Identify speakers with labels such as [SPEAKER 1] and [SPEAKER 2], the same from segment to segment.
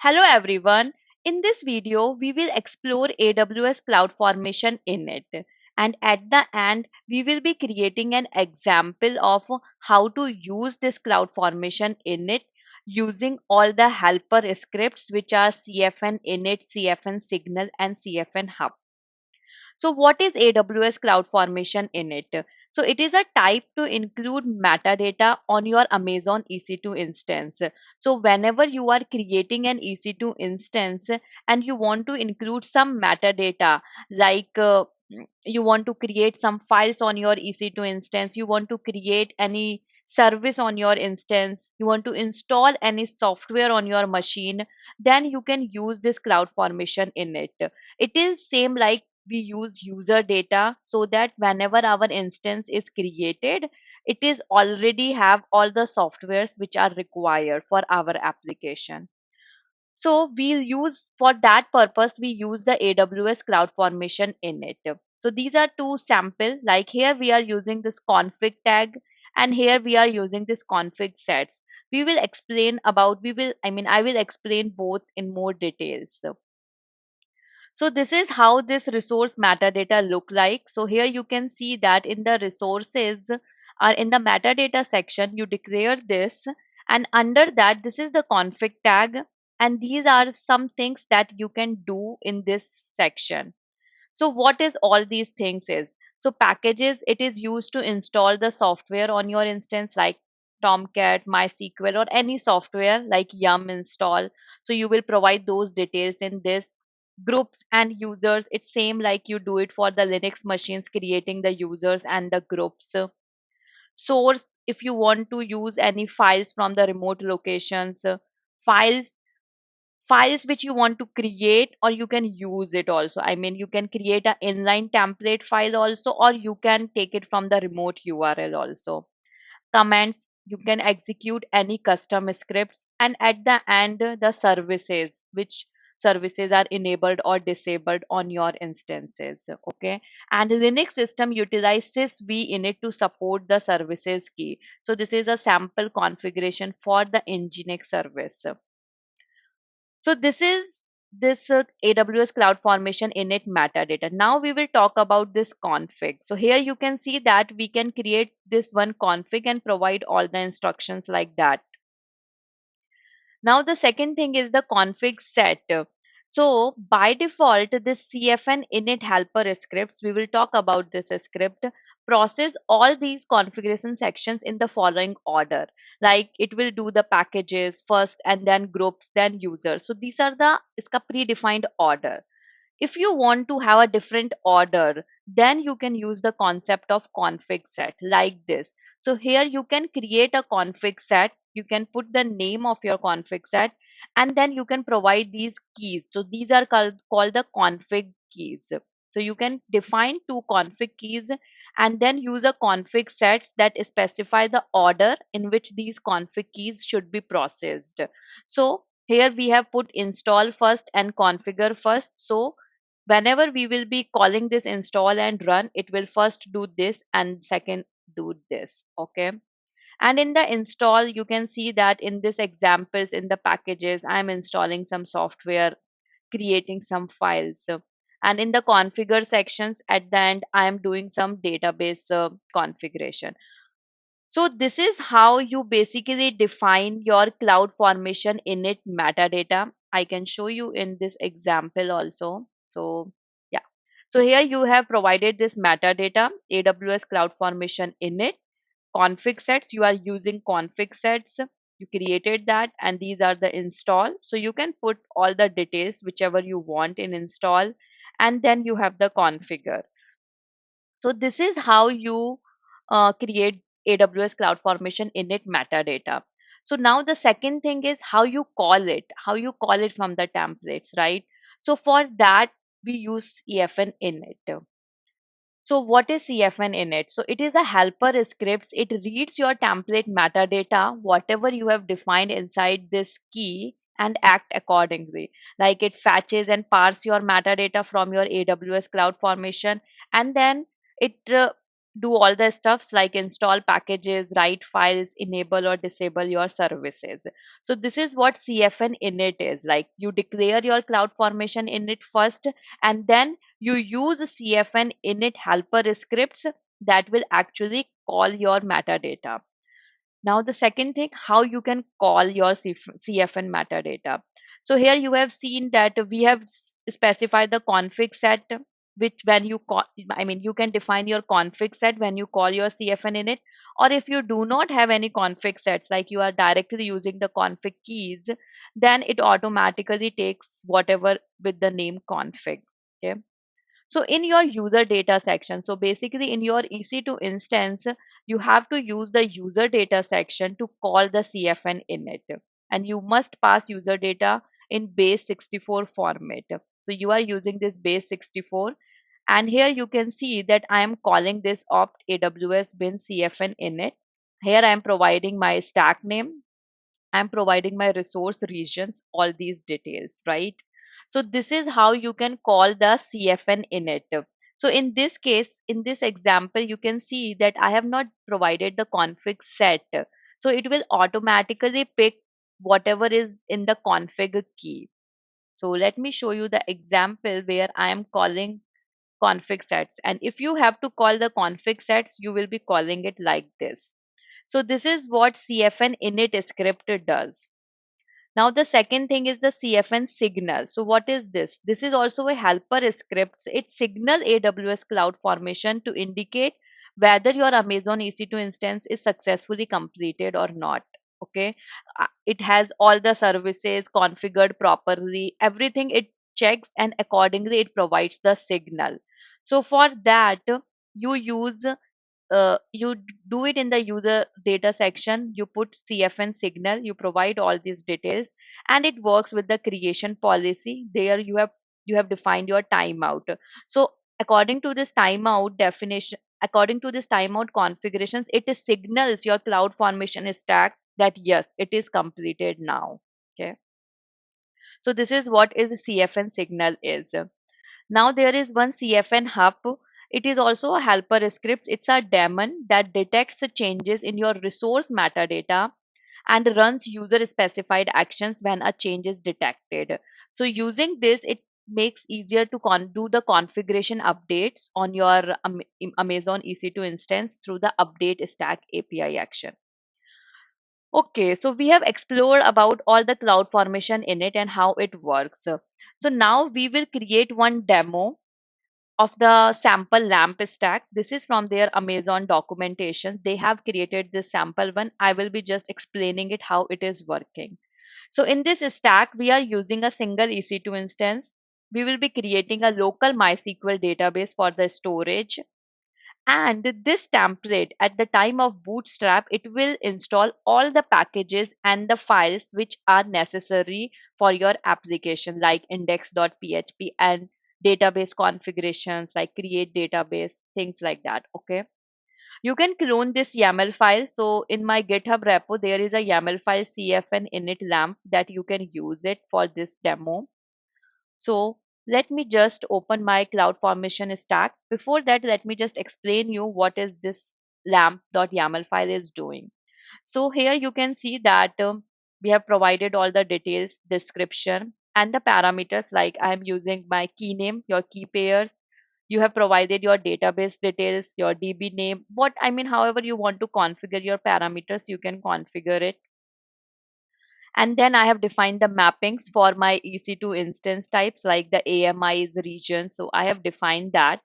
[SPEAKER 1] Hello everyone. In this video, we will explore AWS CloudFormation Init. And at the end, we will be creating an example of how to use this CloudFormation Init using all the helper scripts which are CFN Init, CFN Signal, and CFN Hub. So what is AWS CloudFormation Init? So it is a type to include metadata on your Amazon EC2 instance. So whenever you are creating an EC2 instance and you want to include some metadata, like you want to create some files on your EC2 instance, you want to create any service on your instance, you want to install any software on your machine, then you can use this CloudFormation Init. It is same like we use user data, so that whenever our instance is created, it is already have all the softwares which are required for our application. So we'll use, for that purpose we use the AWS CloudFormation Init. So these are two sample, like here we are using this config tag and here we are using this config sets. We will explain about, I will explain both in more details. So this is how this resource metadata look like. So here you can see that in the resources or in the metadata section, you declare this, and under that, this is the config tag. And these are some things that you can do in this section. So what is all these things is? So packages, it is used to install the software on your instance like Tomcat, MySQL, or any software like Yum install. So you will provide those details in this. Groups and users, it's same like you do it for the Linux machines, creating the users and the groups. Source, if you want to use any files from the remote locations. Files, files which you want to create, or you can use it also. You can create an inline template file also, or you can take it from the remote URL also. Commands, you can execute any custom scripts. And at the end, the services, which services are enabled or disabled on your instances. Okay. And Linux system utilize sysv init to support the services key. So this is a sample configuration for the Nginx service. So this is this AWS CloudFormation init metadata. Now we will talk about this config. So here you can see that we can create this one config and provide all the instructions like that. Now the second thing is the config set. So by default, this CFN init helper scripts, we will talk about this script, process all these configuration sections in the following order. Like it will do the packages first and then groups, then users. So these are the iska predefined order. If you want to have a different order, then you can use the concept of config set like this. So here you can create a config set, you can put the name of your config set, and then you can provide these keys. So these are called the config keys. So you can define two config keys and then use a config sets that specify the order in which these config keys should be processed. So here we have put install first and configure first. So whenever we will be calling this install and run, it will first do this and second do this. Okay. And in the install, you can see that in this examples in the packages, I'm installing some software, creating some files. And in the configure sections at the end, I am doing some database configuration. So this is how you basically define your cloud formation init metadata. I can show you in this example also. So yeah. So here you have provided this metadata, AWS cloud formation init, config sets. You are using config sets. You created that, and these are the install. So you can put all the details whichever you want in install, and then you have the configure. So this is how you create AWS CloudFormation init metadata. So now the second thing is how you call it from the templates, right? So for that, we use CFN init. So what is CFN init? So it is a helper scripts. It reads your template metadata, whatever you have defined inside this key, and act accordingly. Like it fetches and parse your metadata from your AWS CloudFormation, and then it do all the stuffs like install packages, write files, enable or disable your services. So this is what CFN init is. Like you declare your cloud formation init first, and then you use CFN init helper scripts that will actually call your metadata. Now, the second thing, how you can call your CFN metadata. So here you have seen that we have specified the config set, which when you call, I mean, you can define your config set when you call your CFN init, or if you do not have any config sets, like you are directly using the config keys, then it automatically takes whatever with the name config. Okay. So in your user data section, so basically in your EC2 instance, you have to use the user data section to call the CFN init. And you must pass user data in base 64 format. So you are using this base 64. And here you can see that I am calling this opt AWS bin CFN init. Here I am providing my stack name, I'm providing my resource regions, all these details, right? So this is how you can call the CFN init. So in this case, in this example, you can see that I have not provided the config set. So it will automatically pick whatever is in the config key. So let me show you the example where I am calling config sets. And if you have to call the config sets, you will be calling it like this. So this is what CFN init script does. Now the second thing is the CFN signal. So what is this? This is also a helper script. It signal AWS Cloud Formation to indicate whether your Amazon EC2 instance is successfully completed or not. Okay. It has all the services configured properly, everything it checks, and accordingly it provides the signal. So for that, you use do it in the user data section. You put CFN signal, you provide all these details, and it works with the creation policy. There you have defined your timeout. So according to this timeout definition, according to this timeout configurations, it signals your cloud formation stack that yes, it is completed now. Okay. So this is what is CFN signal is. Now there is one CFN hub. It is also a helper script. It's a daemon that detects changes in your resource metadata and runs user specified actions when a change is detected. So using this, it makes easier to do the configuration updates on your Amazon EC2 instance through the update stack API action. Okay, so we have explored about all the cloud formation in it and how it works. So now we will create one demo of the sample lamp stack. This is from their Amazon documentation. They have created this sample one. I will be just explaining it how it is working. So in this stack, we are using a single EC2 instance. We will be creating a local MySQL database for the storage. And this template, at the time of bootstrap, it will install all the packages and the files which are necessary for your application, like index.php and database configurations, like create database, things like that. Okay. You can clone this YAML file. So in my GitHub repo, there is a YAML file CFN init lamp that you can use it for this demo. So let me just open my CloudFormation stack. Before that, let me just explain you what is this lamp.yaml file is doing. So here you can see that we have provided all the details, description, and the parameters, like I am using my key name, your key pairs. You have provided your database details, your DB name, what I mean, however you want to configure your parameters, you can configure it. And then I have defined the mappings for my EC2 instance types, like the AMIs region. So I have defined that.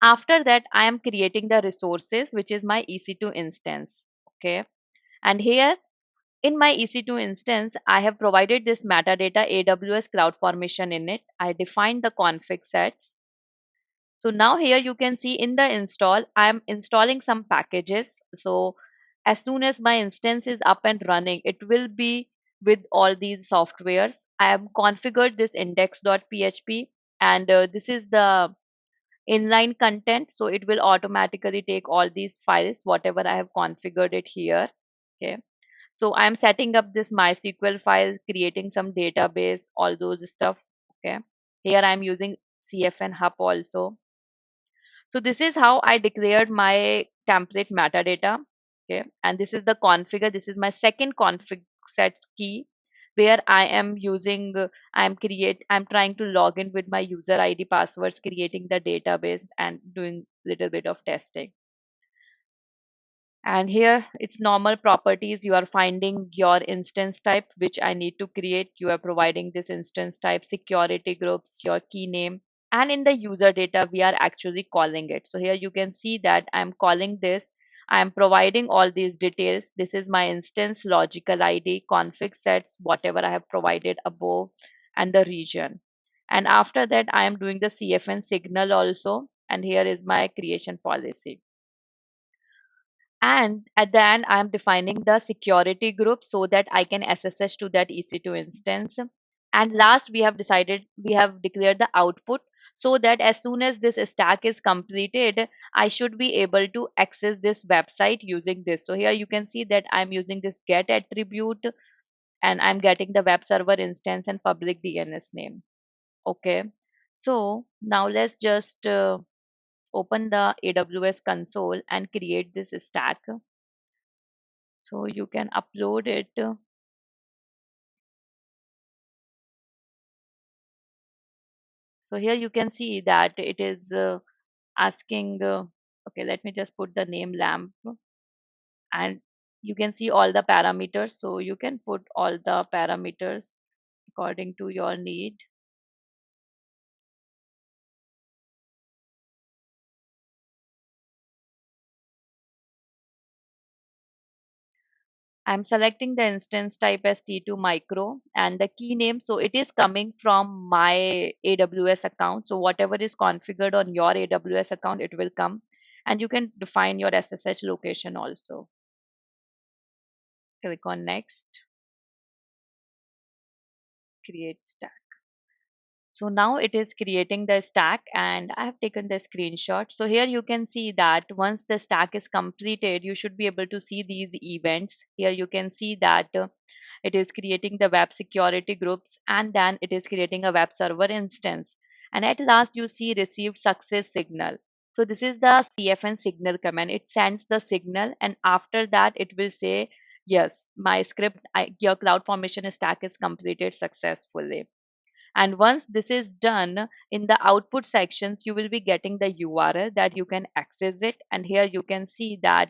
[SPEAKER 1] After that, I am creating the resources, which is my EC2 instance. Okay. And here in my EC2 instance, I have provided this metadata AWS CloudFormation in it. I defined the config sets. So now here you can see in the install, I am installing some packages. So as soon as my instance is up and running, it will be with all these softwares. I have configured this index.php, and this is the inline content. So it will automatically take all these files, whatever I have configured it here. Okay. So I'm setting up this MySQL file, creating some database, all those stuff. Okay. Here I'm using CFN Hub also. So this is how I declared my template metadata. Okay. And this is the configure. This is my second config set key where I am using, I'm trying to log in with my user ID passwords, creating the database and doing little bit of testing. And here it's normal properties. You are finding your instance type, which I need to create. You are providing this instance type, security groups, your key name. And in the user data, we are actually calling it. So here you can see that I'm calling this. I'm providing all these details. This is my instance logical ID, config sets, whatever I have provided above, and the region. And after that, I am doing the CFN signal also. And here is my creation policy. And at the end, I'm defining the security group so that I can SSH to that EC2 instance. And last, we have declared the output so that as soon as this stack is completed, I should be able to access this website using this. So here you can see that I'm using this get attribute and I'm getting the web server instance and public DNS name. Okay. So now let's just open the AWS console and create this stack. So you can upload it. So here you can see that it is asking, okay, let me just put the name lamp, and you can see all the parameters. So you can put all the parameters according to your need. I'm selecting the instance type as T2 micro and the key name. So it is coming from my AWS account. So whatever is configured on your AWS account, it will come. And you can define your SSH location also. Click on next, create stack. So now it is creating the stack and I have taken the screenshot. So here you can see that once the stack is completed, you should be able to see these events. Here you can see that it is creating the web security groups and then it is creating a web server instance. And at last you see received success signal. So this is the CFN signal command. It sends the signal and after that it will say, yes, my script, your CloudFormation stack is completed successfully. And once this is done, in the output sections, you will be getting the URL that you can access it. And here you can see that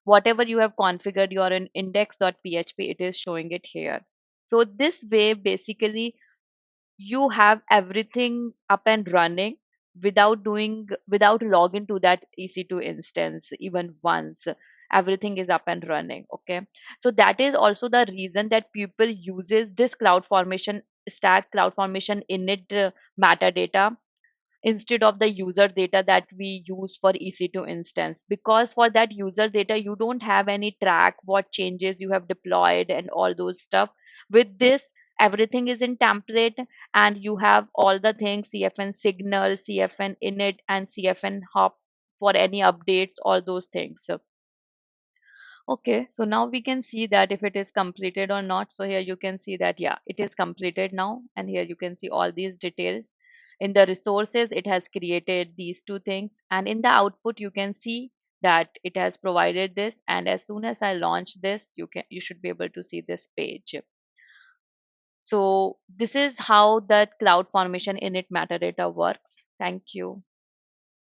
[SPEAKER 1] whatever you have configured your in index.php, it is showing it here. So this way, basically, you have everything up and running without login to that EC2 instance even once. Everything is up and running. Okay. So that is also the reason that people uses this cloud formation stack, cloud formation init metadata instead of the user data that we use for EC2 instance, because for that user data you don't have any track what changes you have deployed and all those stuff. With this, everything is in template and you have all the things, CFN signal, CFN init and CFN hop for any updates, all those things. Okay, so now we can see that if it is completed or not. So here you can see that, yeah, it is completed now. And here you can see all these details. In the resources, it has created these two things. And in the output, you can see that it has provided this. And as soon as I launch this, you should be able to see this page. So this is how that cloud formation init metadata works. Thank you.